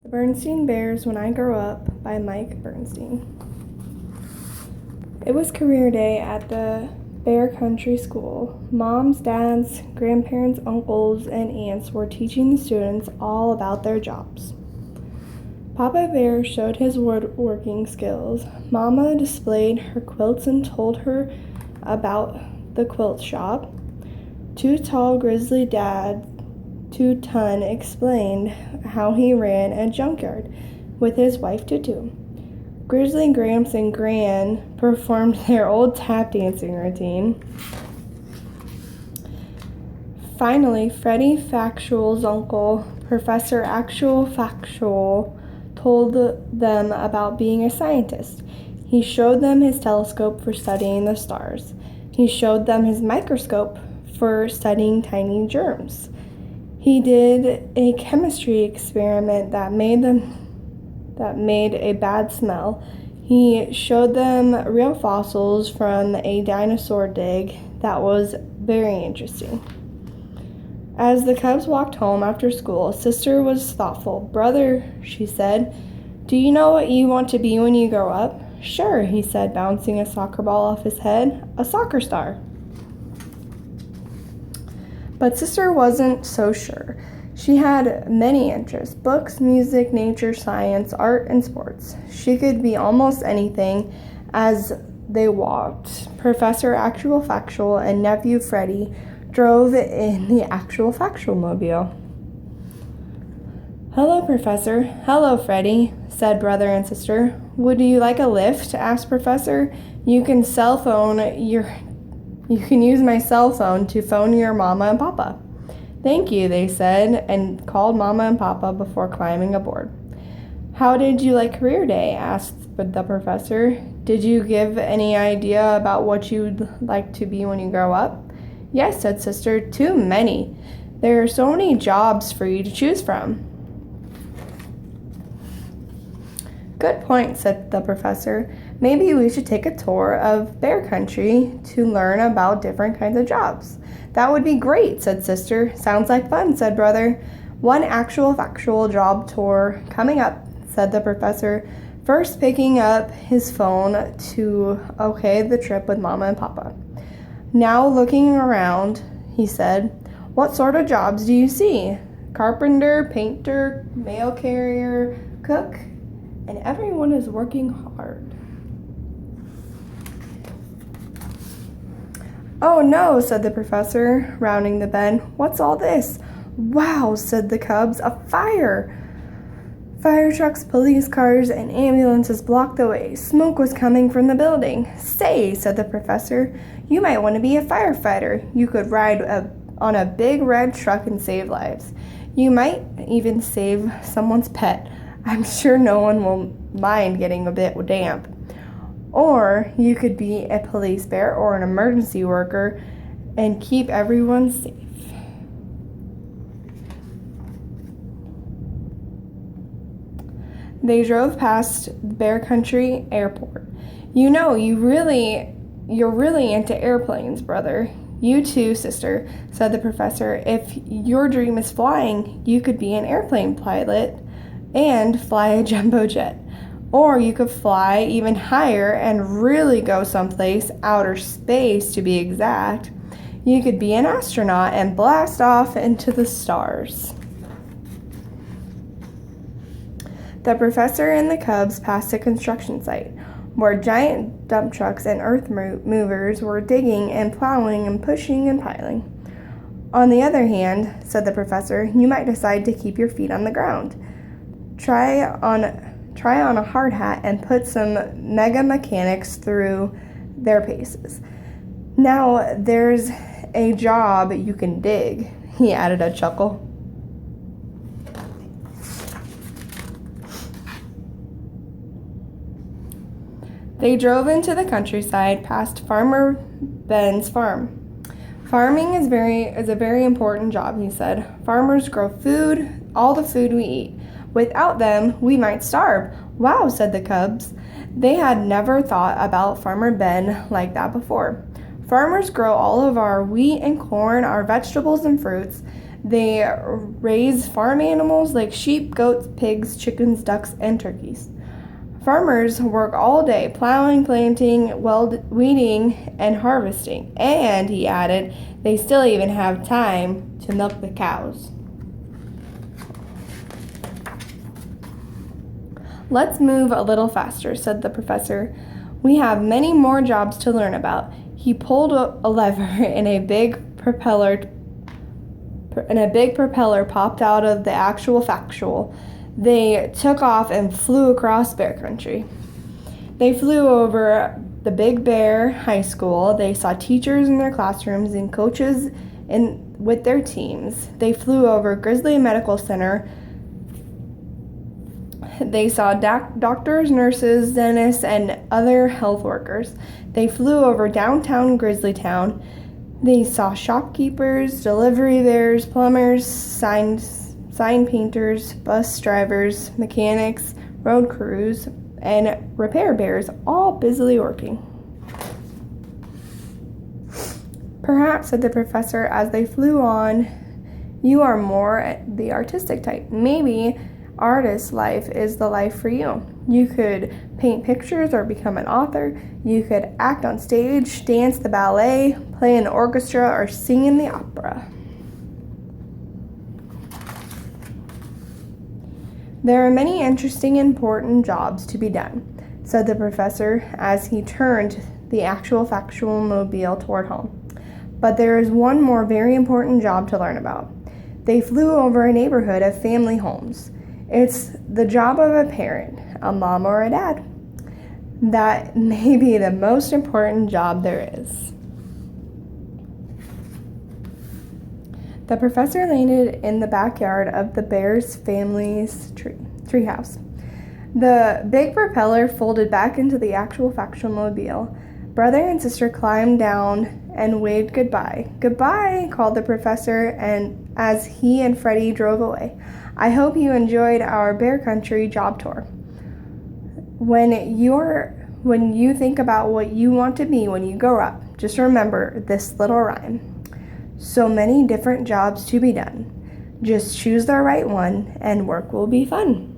The Bernstain Bears When I Grow Up by Mike Bernstain. It was career day at the Bear Country School. Moms, dads, grandparents, uncles, and aunts were teaching the students all about their jobs. Papa Bear showed his woodworking skills. Mama displayed her quilts and told her about the quilt shop. Too Tall Grizzly Dad Two Ton explained how he ran a junkyard with his wife Tutu. Grizzly Gramps and Gran performed their old tap dancing routine. Finally, Freddie Factual's uncle, Professor Actual Factual, told them about being a scientist. He showed them his telescope for studying the stars. He showed them his microscope for studying tiny germs. He did a chemistry experiment that made a bad smell. He showed them real fossils from a dinosaur dig that was very interesting. As the Cubs walked home after school, Sister was thoughtful. "Brother," she said, "do you know what you want to be when you grow up?" "Sure," he said, bouncing a soccer ball off his head. "A soccer star." But Sister wasn't so sure. She had many interests: books, music, nature, science, art, and sports. She could be almost anything. As they walked, Professor Actual Factual and nephew Freddie drove in the Actual Factual mobile. "Hello, Professor." "Hello, Freddie," said brother and sister. "Would you like a lift?" asked Professor. You can use my cell phone to phone your mama and papa." "Thank you," they said, and called Mama and Papa before climbing aboard. "How did you like career day?" asked the professor. "Did you give any idea about what you'd like to be when you grow up?" "Yes," said Sister, "too many. There are so many jobs for you to choose from." "Good point," said the professor. "Maybe we should take a tour of Bear Country to learn about different kinds of jobs." "That would be great," said Sister. "Sounds like fun," said brother. "One Actual Factual job tour coming up," said the professor, first picking up his phone to okay the trip with Mama and Papa. Now looking around, he said, "What sort of jobs do you see?" "Carpenter, painter, mail carrier, cook, and everyone is working hard." "Oh no," said the professor, rounding the bend. "What's all this?" "Wow," said the Cubs, "a fire!" Fire trucks, police cars, and ambulances blocked the way. Smoke was coming from the building. "Say," said the professor, "you might want to be a firefighter. You could ride on a big red truck and save lives. You might even save someone's pet. I'm sure no one will mind getting a bit damp. Or you could be a police bear or an emergency worker and keep everyone safe." They drove past Bear Country Airport. You're really into airplanes, brother." "You too, sister," said the professor. "If your dream is flying, you could be an airplane pilot and fly a jumbo jet. Or you could fly even higher and really go someplace, outer space to be exact. You could be an astronaut and blast off into the stars." The professor and the Cubs passed a construction site where giant dump trucks and earth movers were digging and plowing and pushing and piling. "On the other hand," said the professor, "you might decide to keep your feet on the ground. Try on a hard hat and put some mega mechanics through their paces. Now there's a job you can dig," he added a chuckle. They drove into the countryside past Farmer Ben's farm. "Farming is a very important job," he said. "Farmers grow food, all the food we eat. Without them, we might starve." "Wow," said the Cubs. They had never thought about Farmer Ben like that before. "Farmers grow all of our wheat and corn, our vegetables and fruits, They raise farm animals like sheep, goats, pigs, chickens, ducks, and turkeys. Farmers work all day plowing, planting, weeding, and harvesting. And, he added, they still even have time to milk the cows. Let's move a little faster, said the professor. We have many more jobs to learn about. He pulled a lever and a big propeller popped out of the actual factual. They took off and flew across bear country. They flew over the Big Bear High School. They saw teachers in their classrooms and coaches with their teams. They flew over Grizzly Medical Center. They saw doctors, nurses, dentists, and other health workers. They flew over downtown Grizzlytown. They saw shopkeepers, delivery bears, plumbers, sign painters, bus drivers, mechanics, road crews, and repair bears, all busily working. Perhaps, said the professor as they flew on, you are more the artistic type. Maybe artist life is the life for you. You could paint pictures or become an author. You could act on stage, dance the ballet, play in the orchestra, or sing in the opera. There are many interesting, important jobs to be done, said the professor as he turned the actual factual mobile toward home. But there is one more very important job to learn about. They flew over a neighborhood of family homes. It's the job of a parent, a mom or a dad. That may be the most important job there is. The professor landed in the backyard of the Bears family's treehouse. The big propeller folded back into the actual factual mobile. Brother and sister climbed down and waved goodbye. Goodbye, called the professor, and as he and Freddie drove away. I hope you enjoyed our Bear Country job tour. When you think about what you want to be when you grow up, just remember this little rhyme. So many different jobs to be done. Just choose the right one and work will be fun.